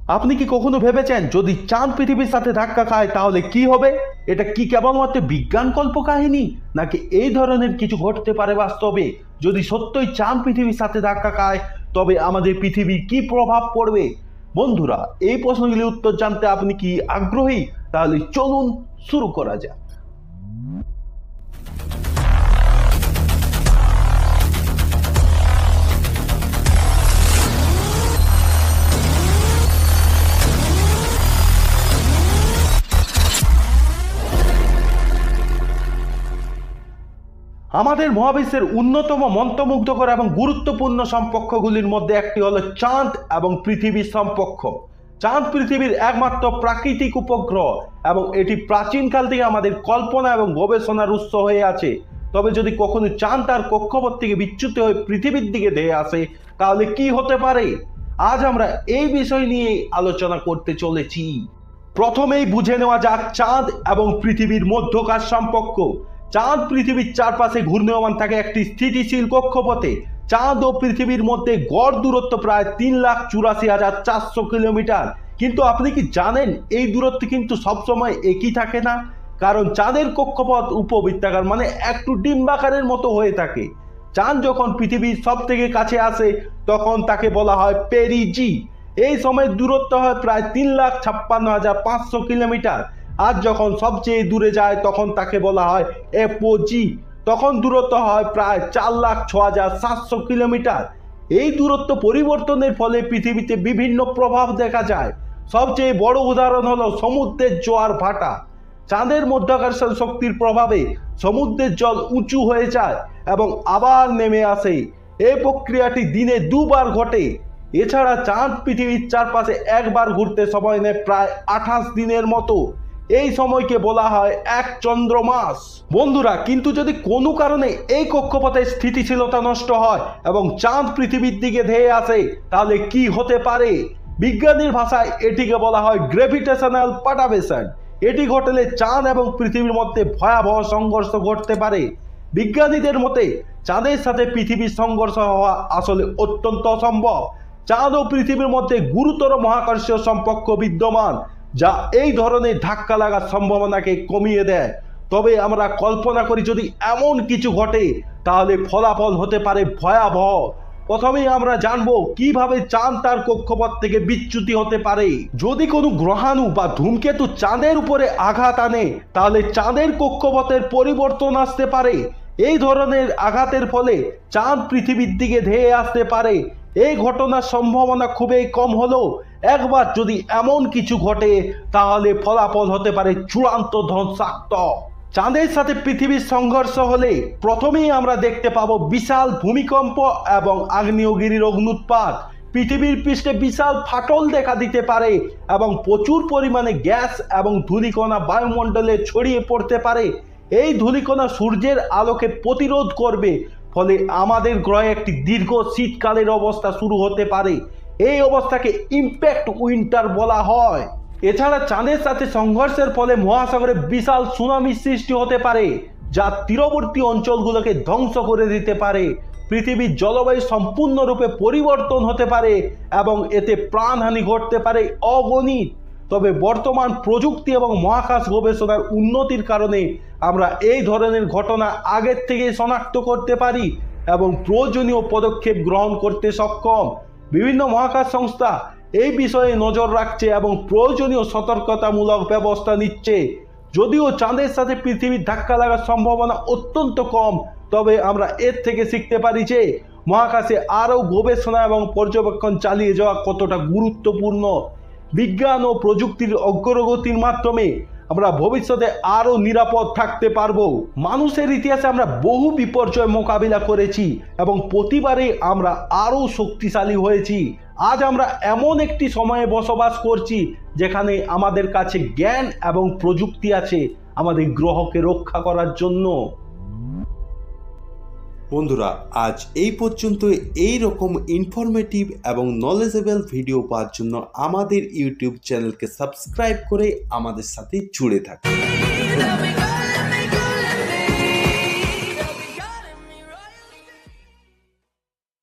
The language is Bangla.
আপনি কি কখনো ভেবেছেন যদি চাঁদ পৃথিবীর সাথে ধাক্কা খায় তাহলে কি হবে? এটা কি কেবলমাত্র বিজ্ঞান কল্প কাহিনী, নাকি এই ধরনের কিছু ঘটতে পারে বাস্তবে? যদি সত্যই চাঁদ পৃথিবীর সাথে ধাক্কা খায় তবে আমাদের পৃথিবীর কি প্রভাব পড়বে? বন্ধুরা, এই প্রশ্নগুলির উত্তর জানতে আপনি কি আগ্রহী? তাহলে চলুন শুরু করা যাক। আমাদের মহাবিশ্বের অন্যতম মন্ত্রমুগ্ধকর এবং গুরুত্বপূর্ণ সম্পর্কগুলির মধ্যে একটি হলো চাঁদ এবং পৃথিবীর সম্পর্ক। চাঁদ পৃথিবীর একমাত্র প্রাকৃতিক উপগ্রহ এবং এটি প্রাচীনকাল থেকে আমাদের কল্পনা এবং গবেষণার উৎস হয়ে আছে। তবে যদি কখনো চাঁদ তার কক্ষপথ থেকে বিচ্যুত হয়ে পৃথিবীর দিকে ধেয়ে আসে তাহলে কি হতে পারে? আজ আমরা এই বিষয় নিয়ে আলোচনা করতে চলেছি। প্রথমেই বুঝে নেওয়া যাক চাঁদ এবং পৃথিবীর মধ্যকার সম্পর্ক। চাঁদ পৃথিবীর চারপাশে ঘূর্ণায়মান থাকে একটি স্থিতিশীল কক্ষপথে। চাঁদ ও পৃথিবীর মধ্যে গড় দূরত্ব প্রায় 3,84,400 কিলোমিটার। কিন্তু আপনি কি জানেন এই দূরত্ব কিন্তু সবসময় একই থাকে না? কারণ চাঁদের কক্ষপথ উপবৃত্তাকার, মানে একটু ডিম্বাকারের মতো হয়ে থাকে। চাঁদ যখন পৃথিবীর সব থেকে কাছে আসে তখন তাকে বলা হয় পেরিজি। এই সময়ের দূরত্ব হয় প্রায় 3,56,500 কিলোমিটার। আর যখন সবচেয়ে দূরে যায় তখন তাকে বলা হয় এপোজি। তখন দূরত্ব হয় প্রায় 4,06,700 কিলোমিটার। এই দূরত্ব পরিবর্তনের ফলে পৃথিবীতে বিভিন্ন প্রভাব দেখা যায়। সবচেয়ে বড় উদাহরণ হলো সমুদ্রের জোয়ার ভাটা। চাঁদের মধ্যাকর্ষণ শক্তির প্রভাবে সমুদ্রের জল উঁচু হয়ে যায় এবং আবার নেমে আসে। এই প্রক্রিয়াটি দিনে দুবার ঘটে। এছাড়া চাঁদ পৃথিবীর চারপাশে একবার ঘুরতে সময় নেয় প্রায় 28 দিনের মতো। এই সময়কে বলা হয় এক চন্দ্রমাস। বন্ধুরা, কিন্তু যদি কোনো কারণে এই কক্ষপথের স্থিতিশীলতা নষ্ট হয় এবং চাঁদ পৃথিবীর দিকে ধেয়ে আসে তাহলে কি হতে পারে? বিজ্ঞানীর ভাষায় এটিকে বলা হয় গ্র্যাভিটেশনাল পারটারবেশন। এটি ঘটলে চাঁদ এবং পৃথিবীর মধ্যে ভয়াবহ সংঘর্ষ ঘটতে পারে। বিজ্ঞানীদের মতে চাঁদের সাথে পৃথিবীর সংঘর্ষ হওয়া আসলে অত্যন্ত অসম্ভব। চাঁদ ও পৃথিবীর মধ্যে গুরুতর মহাকর্ষীয় সম্পর্ক বিদ্যমান, যা এই ধরনের ধাক্কা লাগার সম্ভাবনাকে কমিয়ে দেয়। তবে আমরা কল্পনা করি যদি এমন কিছু ঘটে তাহলে ফলাফল হতে পারে ভয়াবহ। প্রথমেই আমরা জানবো কিভাবে চাঁদ তার কক্ষপথ থেকে বিচ্যুতি হতে পারে। যদি কোনো গ্রহাণু বা ধূমকেতু চাঁদের উপরে আঘাত আনে তাহলে চাঁদের কক্ষপথের পরিবর্তন আসতে পারে। এই ধরনের আঘাতের ফলে চাঁদ পৃথিবীর দিকে ধেয়ে আসতে পারে। এই ঘটনার সম্ভাবনা খুবই কম হলেও একবার যদি এমন কিছু ঘটে তাহলে ফলাফল হতে পারে চূড়ান্ত ধ্বংসাত্মক। চাঁদের সাথে পৃথিবীর সংঘর্ষ হলে প্রথমেই আমরা দেখতে পাবো বিশাল ভূমিকম্প এবং আগ্নেয়গিরির অগ্নুৎপাত। পৃথিবীর পৃষ্ঠে বিশাল ফাটল দেখা দিতে পারে এবং প্রচুর পরিমাণে গ্যাস এবং ধূলিকণা বায়ুমণ্ডলে ছড়িয়ে পড়তে পারে। এই ধূলিকণা সূর্যের আলোকে প্রতিরোধ করবে, ফলে আমাদের গ্রহে একটি দীর্ঘ শীতকালের অবস্থা শুরু হতে পারে। এই অবস্থাকে ইম্প্যাক্ট উইন্টার বলা হয়। এছাড়া চাঁদের সাথে সংঘর্ষের ফলে মহাসাগরে বিশাল সুনামি সৃষ্টি হতে পারে, যা তীরবর্তী অঞ্চলগুলোকে ধ্বংস করে দিতে পারে। পৃথিবীর জলবায়ু সম্পূর্ণরূপে পরিবর্তন হতে পারে এবং এতে প্রাণহানি ঘটতে পারে অগণিত। তবে বর্তমান প্রযুক্তি এবং মহাকাশ গবেষণার উন্নতির কারণে আমরা এই ধরনের ঘটনা আগের থেকে শনাক্ত করতে পারি এবং প্রয়োজনীয় পদক্ষেপ গ্রহণ করতে সক্ষম। বিভিন্ন মহাকাশ সংস্থা এই বিষয়ে নজর রাখছে এবং প্রয়োজনীয় সতর্কতামূলক ব্যবস্থা নিচ্ছে। যদিও চাঁদের সাথে পৃথিবীর ধাক্কা লাগার সম্ভাবনা অত্যন্ত কম, তবে আমরা এর থেকে শিখতে পারি যে মহাকাশে আরও গবেষণা এবং পর্যবেক্ষণ চালিয়ে যাওয়া কতটা গুরুত্বপূর্ণ। বিজ্ঞান ও প্রযুক্তির অগ্রগতির মাধ্যমে আমরা ভবিষ্যতে আরও নিরাপদ থাকতে পারবো। মানুষের ইতিহাসে আমরা বহু বিপর্যয় মোকাবিলা করেছি এবং প্রতিবারে আমরা আরও শক্তিশালী হয়েছি। আজ আমরা এমন একটি সময়ে বসবাস করছি যেখানে আমাদের কাছে জ্ঞান এবং প্রযুক্তি আছে আমাদের গ্রহকে রক্ষা করার জন্য। বন্ধুরা, আজ এই পর্যন্ত। এই রকম ইনফরমেটিভ এবং নলেজেবল ভিডিও পাওয়ার জন্য আমাদের ইউটিউব চ্যানেলকে সাবস্ক্রাইব করে আমাদের সাথে জুড়ে থাকুন।